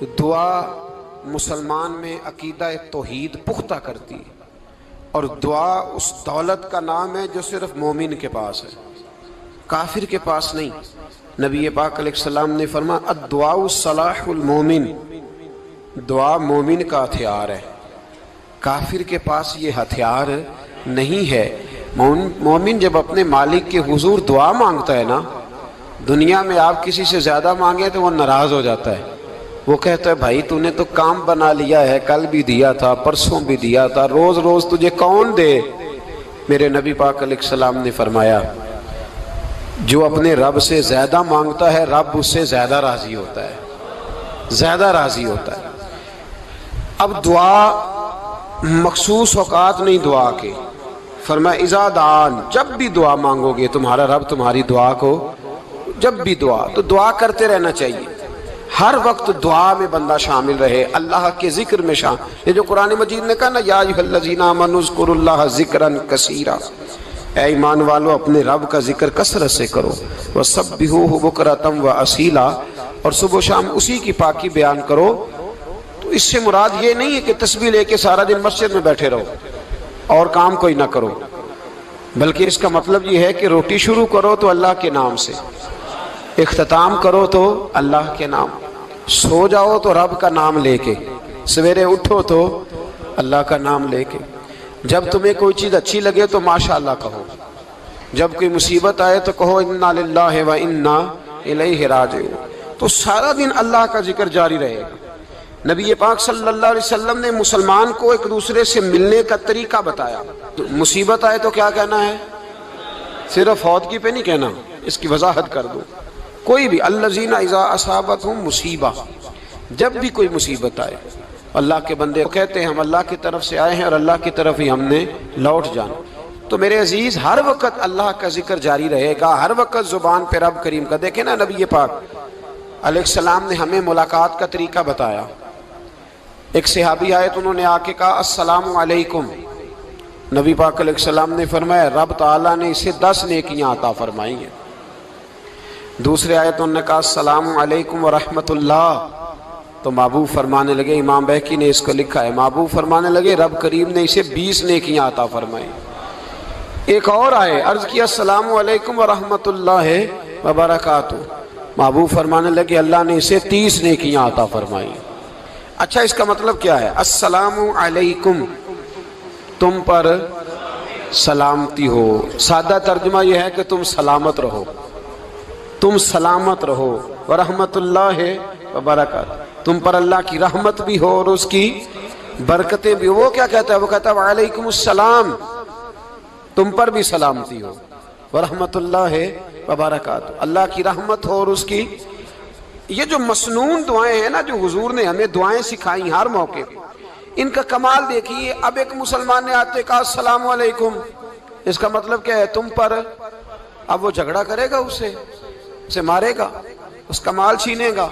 دعا مسلمان میں عقیدہ توحید پختہ کرتی ہے، اور دعا اس دولت کا نام ہے جو صرف مومن کے پاس ہے، کافر کے پاس نہیں۔ نبی پاک علیہ السلام نے فرمایا الدعاء صلاح المومن، دعا مومن کا ہتھیار ہے، کافر کے پاس یہ ہتھیار نہیں ہے۔ مومن جب اپنے مالک کے حضور دعا مانگتا ہے نا، دنیا میں آپ کسی سے زیادہ مانگے تو وہ ناراض ہو جاتا ہے، وہ کہتا ہے بھائی تو نے تو کام بنا لیا ہے، کل بھی دیا تھا، پرسوں بھی دیا تھا، روز روز تجھے کون دے؟ میرے نبی پاک علیہ السلام نے فرمایا جو اپنے رب سے زیادہ مانگتا ہے رب اس سے زیادہ راضی ہوتا ہے، زیادہ راضی ہوتا ہے۔ اب دعا مخصوص اوقات نہیں دعا کے، فرمایا اذا دعان، جب بھی دعا مانگو گے تمہارا رب تمہاری دعا کو، جب بھی دعا تو دعا کرتے رہنا چاہیے، ہر وقت دعا میں بندہ شامل رہے، اللہ کے ذکر میں شامل۔ یہ جو قرآن مجید نے کہا نا یا ایھا الذین آمنوا اذکروا اللہ ذکرا کثیرا، اے ایمان والو اپنے رب کا ذکر کثرت سے کرو، وسبحوہ بکرۃ واصیلا، اور صبح و شام اسی کی پاکی بیان کرو۔ تو اس سے مراد یہ نہیں ہے کہ تسبیح لے کے سارا دن مسجد میں بیٹھے رہو اور کام کوئی نہ کرو، بلکہ اس کا مطلب یہ ہے کہ روٹی شروع کرو تو اللہ کے نام سے، اختتام کرو تو اللہ کے نام، سو جاؤ تو رب کا نام لے کے، سویرے اٹھو تو اللہ کا نام لے کے، جب تمہیں کوئی چیز اچھی لگے تو ماشاءاللہ کہو، جب کوئی مصیبت آئے تو کہو انا للہ و انا الیہ راجعون۔ تو سارا دن اللہ کا ذکر جاری رہے گا۔ نبی پاک صلی اللہ علیہ وسلم نے مسلمان کو ایک دوسرے سے ملنے کا طریقہ بتایا۔ مصیبت آئے تو کیا کہنا ہے؟ صرف فوت پہ نہیں کہنا، اس کی وضاحت کر دو۔ کوئی بھی الذین اذا اصابتہم مصیبہ، جب بھی کوئی مصیبت آئے، اللہ کے بندے کہتے ہیں ہم اللہ کی طرف سے آئے ہیں اور اللہ کی طرف ہی ہم نے لوٹ جانا۔ تو میرے عزیز ہر وقت اللہ کا ذکر جاری رہے گا، ہر وقت زبان پہ رب کریم کا۔ دیکھیں نا نبی پاک علیہ السلام نے ہمیں ملاقات کا طریقہ بتایا۔ ایک صحابی آئے تو انہوں نے آ کے کہا السلام علیکم، نبی پاک علیہ السلام نے فرمایا رب تعالیٰ نے اسے 10 نیکیاں عطا فرمائی ہیں۔ دوسرے آئے تو انہوں نے کہا السلام علیکم ورحمۃ اللہ، تو محبوب فرمانے لگے، امام بہقی نے اس کو لکھا ہے، محبوب فرمانے لگے رب کریم نے اسے 20 نیکیاں عطا فرمائی۔ ایک اور آئے، عرض کیا السلام علیکم ورحمۃ اللہ وبرکاتہ، محبوب فرمانے لگے اللہ نے اسے 30 نیکیاں عطا فرمائی۔ اچھا اس کا مطلب کیا ہے؟ السلام علیکم، تم پر سلامتی ہو، سادہ ترجمہ یہ ہے کہ تم سلامت رہو، تم سلامت رہو، ورحمۃ اللہ وبرکاتہ، تم پر اللہ کی رحمت بھی ہو اور اس کی برکتیں بھی ہو۔ وہ کیا کہتا ہے؟ وہ کہتا ہے وعلیکم السلام، تم پر بھی سلامتی ہو، ورحمۃ اللہ وبرکاتہ، اللہ کی رحمت ہو اور اس کی۔ یہ جو مسنون دعائیں ہیں نا، جو حضور نے ہمیں دعائیں سکھائی ہر موقع پہ، ان کا کمال دیکھیے۔ اب ایک مسلمان نے آتے کہا السلام علیکم، اس کا مطلب کیا ہے؟ تم پر۔ اب وہ جھگڑا کرے گا، اسے مارے گا، اس کا مال چھینے گا؟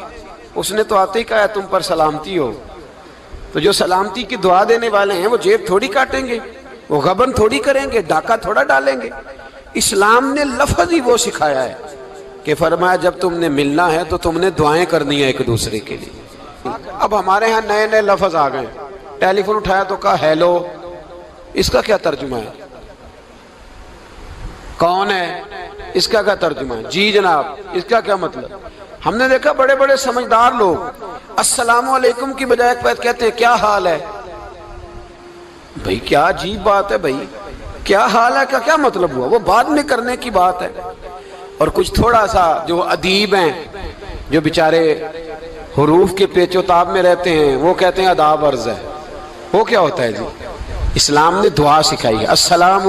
اس نے تو آتے ہی کہا ہے تم پر سلامتی ہو۔ تو جو سلامتی کی دعا دینے والے ہیں وہ جیب تھوڑی کاٹیں گے، وہ غبن تھوڑی کریں گے، ڈاکہ تھوڑا ڈالیں گے۔ اسلام نے لفظ ہی وہ سکھایا ہے کہ فرمایا جب تم نے ملنا ہے تو تم نے دعائیں کرنی ہیں ایک دوسرے کے لیے۔ اب ہمارے ہاں نئے نئے لفظ آ گئے، ٹیلی فون اٹھایا تو کہا ہیلو، اس کا کیا ترجمہ ہے؟ کون ہے، اس کا کیا ترجمہ ہے؟ جی جناب، اس کا کیا مطلب؟ ہم نے دیکھا بڑے بڑے سمجھدار لوگ السلام علیکم کی بجائے کہتے ہیں کیا حال ہے۔ بھئی کیا عجیب بات ہے، بھئی کیا حال ہے کا کیا مطلب ہوا؟ وہ بعد میں کرنے کی بات ہے۔ اور کچھ تھوڑا سا جو ادیب ہیں، جو بیچارے حروف کے پیچ و تاب میں رہتے ہیں، وہ کہتے ہیں آداب عرض ہے۔ وہ کیا ہوتا ہے جی؟ اسلام نے دعا سکھائی ہے السلام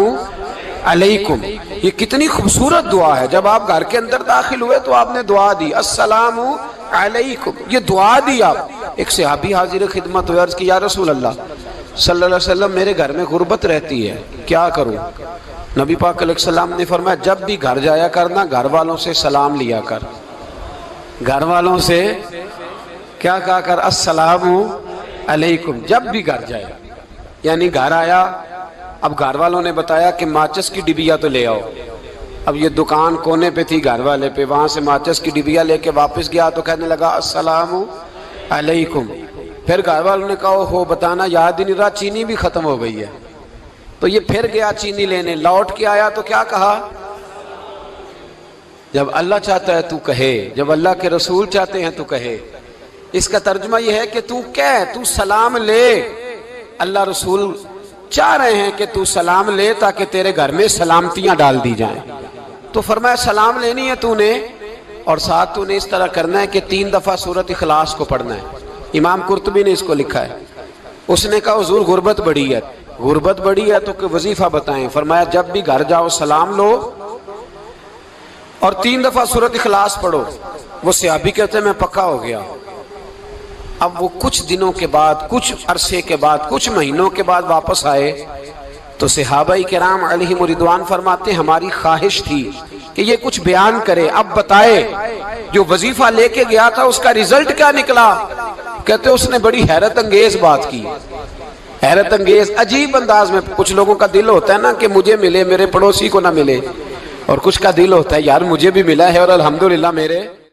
علیکم، یہ کتنی خوبصورت دعا ہے۔ جب آپ گھر کے اندر داخل ہوئے تو آپ نے دعا دی السلام علیکم، یہ دعا دی آپ۔ ایک صحابی حاضر خدمت ہوئے، عرض کی یا رسول اللہ صلی اللہ علیہ وسلم میرے گھر میں غربت رہتی ہے، کیا کروں؟ نبی پاک علیہ السلام نے فرمایا جب بھی گھر جایا کرنا گھر والوں سے سلام لیا کر، گھر والوں سے کیا کہا کر؟ السلام علیکم، جب بھی گھر جائے۔ یعنی گھر آیا، اب گھر والوں نے بتایا کہ ماچس کی ڈبیا تو لے آؤ۔ اب یہ دکان کونے پہ تھی گھر والے پہ، وہاں سے ماچس کی ڈبیا لے کے واپس گیا تو کہنے لگا السلام علیکم. پھر گھر والوں نے کہا ہو بتانا یاد ہی نہیں رہا، چینی بھی ختم ہو گئی ہے. تو یہ پھر گیا چینی لینے، لوٹ کے آیا تو کیا کہا؟ جب اللہ چاہتا ہے تو کہے، جب اللہ کے رسول چاہتے ہیں تو کہے. اس کا ترجمہ یہ ہے کہ تو کہہ، تو سلام لے. اللہ رسول چاہ رہے ہیں کہ تو سلام لے تاکہ تیرے گھر میں سلامتیاں ڈال دی جائیں. تو فرمایا سلام لینی ہے تو نے، اور ساتھ تو نے اس طرح کرنا ہے کہ 3 دفعہ سورۃ اخلاص کو پڑھنا ہے. امام قرطبی نے اس کو لکھا ہے. اس نے کہا حضور غربت بڑی ہے. غربت بڑی ہے تو کہ وظیفہ بتائیں. فرمایا جب بھی گھر جاؤ سلام لو اور 3 دفعہ سورۃ اخلاص پڑھو. وہ صحابی کہتے ہیں میں پکا ہو گیا. اب وہ کچھ دنوں کے بعد، کچھ عرصے کے بعد، کچھ مہینوں کے بعد واپس آئے تو صحابہ کرام علیہم رضوان فرماتے ہیں ہماری خواہش تھی کہ یہ کچھ بیان کرے، اب بتائے جو وظیفہ لے کے گیا تھا اس کا رزلٹ کیا نکلا. کہتے اس نے بڑی حیرت انگیز بات کی، حیرت انگیز عجیب انداز میں. کچھ لوگوں کا دل ہوتا ہے نا کہ مجھے ملے، میرے پڑوسی کو نہ ملے، اور کچھ کا دل ہوتا ہے یار مجھے بھی ملا ہے اور الحمدللہ میرے